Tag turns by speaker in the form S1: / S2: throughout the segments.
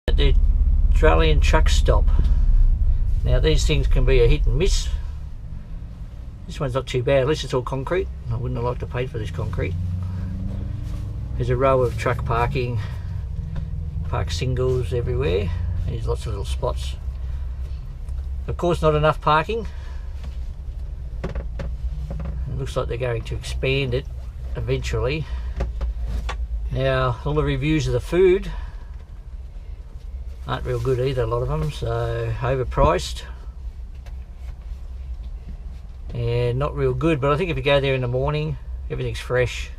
S1: At the Australian truck stop. Now these things can be a hit and miss. This one's not too bad, at least it's all concrete. I wouldn't have liked to pay for this concrete. There's a row of truck parking, park singles everywhere. There's lots of little spots. Of course not enough parking. It looks like they're going to expand it eventually. Now all the reviews of the food aren't real good either, a lot of them, so overpriced and not real good. But I think if you go there in the morning, everything's fresh,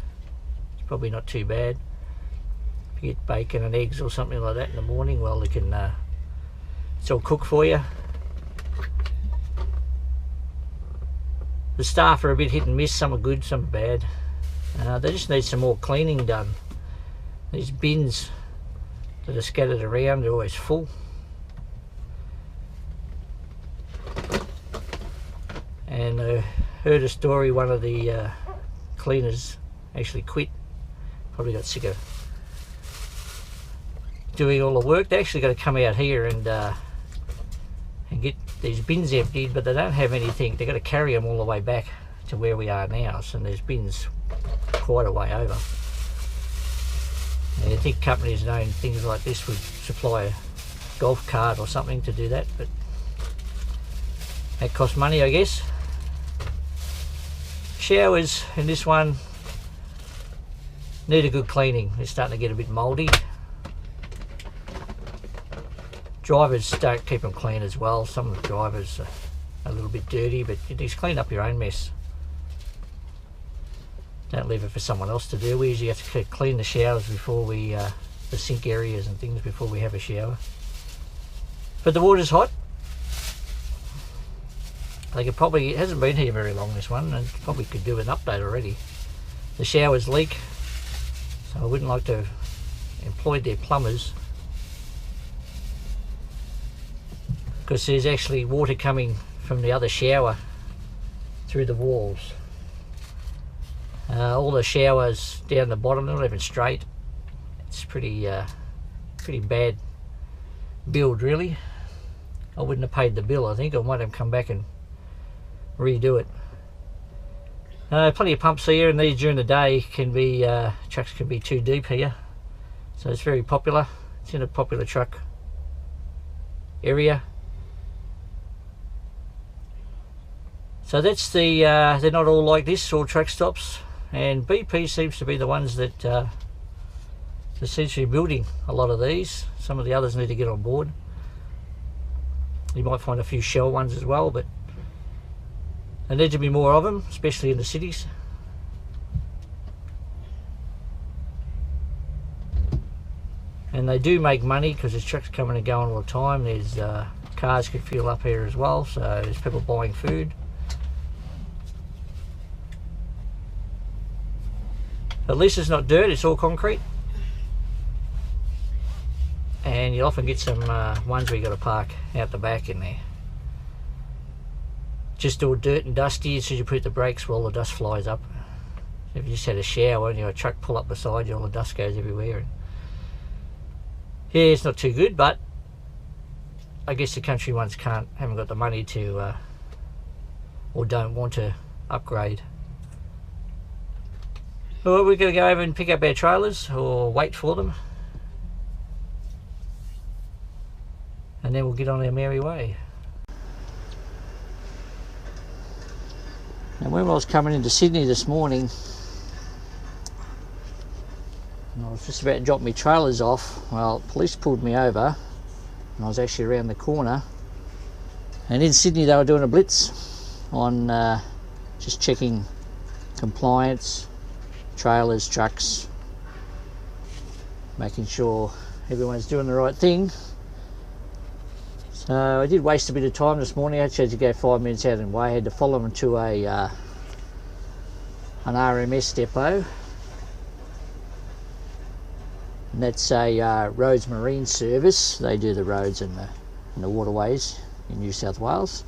S1: it's probably not too bad. If you get bacon and eggs or something like that in the morning, well, they can it's all cooked for you. The staff are a bit hit and miss, some are good, some are bad. They just need some more cleaning done. These bins that are scattered around are always full. And I heard a story, one of the cleaners actually quit. Probably got sick of doing all the work. They actually got to come out here and get these bins emptied, but they don't have anything. They've got to carry them all the way back to where we are now, so there's bins quite a way over. And I think companies knowing things like this would supply a golf cart or something to do that, but that costs money, I guess. Showers in this one need a good cleaning. They're starting to get a bit mouldy. Drivers don't keep them clean as well. Some of the drivers are a little bit dirty, but you just clean up your own mess. Don't leave it for someone else to do. We usually have to clean the showers before we, the sink areas and things before we have a shower. But the water's hot. They could probably, it hasn't been here very long, this one, and probably could do an update already. The showers leak, so I wouldn't like to have employed their plumbers, because there's actually water coming from the other shower through the walls. All the showers down the bottom, they're not even straight. It's pretty bad build, really. I wouldn't have paid the bill, I think. I might have come back and redo it. Plenty of pumps here, and these during the day can be, trucks can be too deep here. So it's very popular. It's in a popular truck area. So that's the, they're not all like this, all truck stops. And BP seems to be the ones that essentially building a lot of these. Some of the others need to get on board. You might find a few Shell ones as well, but there need to be more of them, especially in the cities. And they do make money because there's trucks coming and going all the time. There's cars can fuel up here as well, so there's people buying food. At least it's not dirt, it's all concrete. And you'll often get some ones where you got to park out the back in there. Just all dirt and dusty. As soon as you put the brakes, well, the dust flies up. If you just had a shower and you have a truck pull up beside you, all the dust goes everywhere. And yeah, it's not too good, but I guess the country ones haven't got the money to, or don't want to upgrade. Well, we're going to go over and pick up our trailers, or wait for them, and then we'll get on our merry way. Now, when I was coming into Sydney this morning, and I was just about to drop my trailers off, well, police pulled me over, and I was actually around the corner, and in Sydney they were doing a blitz on just checking compliance, trailers, trucks, making sure everyone's doing the right thing. So I did waste a bit of time this morning. I actually had to go 5 minutes out of the way. I had to follow them to an RMS depot, and that's a Roads Marine Service. They do the roads and the waterways in New South Wales.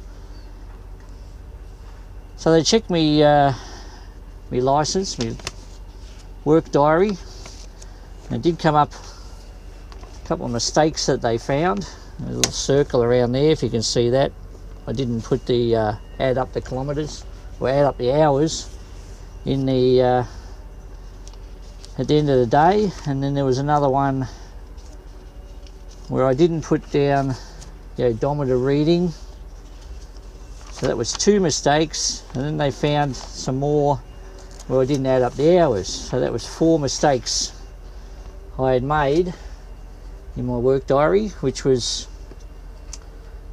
S1: So they checked me licence, me work diary, and it did come up A couple of mistakes that they found. A little circle around there, if you can see that. I didn't put the add up the kilometres or add up the hours in the at the end of the day. And then there was another one where I didn't put down the odometer reading, so that was 2 mistakes. And then they found some more where I didn't add up the hours, so that was 4 mistakes I had made in my work diary, which was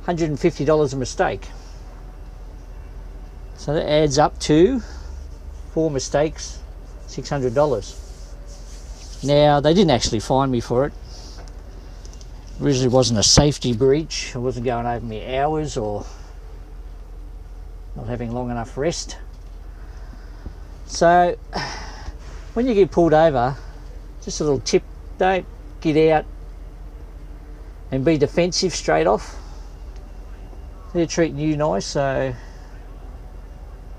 S1: $150 a mistake. So that adds up to 4 mistakes, $600. Now, they didn't actually fine me for it. Originally wasn't a safety breach. I wasn't going over my hours or not having long enough rest. So when you get pulled over, just a little tip, don't get out and be defensive straight off. They're treating you nice, so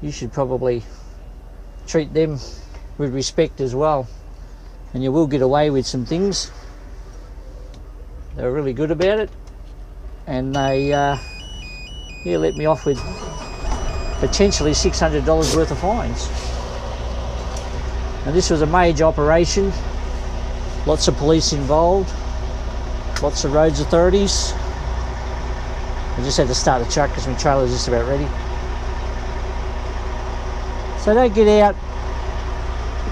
S1: you should probably treat them with respect as well, and you will get away with some things. They were really good about it, and they let me off with potentially $600 worth of fines. And this was a major operation, lots of police involved, lots of roads authorities. I just had to start the truck because my trailer's just about ready. So don't get out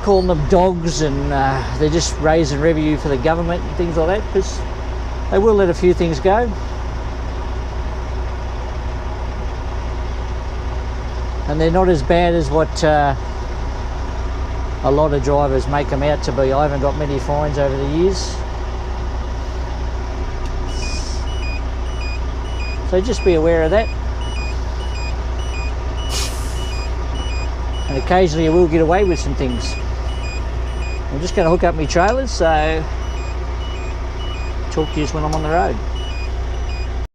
S1: calling them dogs and they're just raising revenue for the government and things like that, because they will let a few things go. And they're not as bad as what a lot of drivers make them out to be. I haven't got many fines over the years. So just be aware of that. And occasionally you will get away with some things. I'm just going to hook up my trailers, so talk to you when I'm on the road.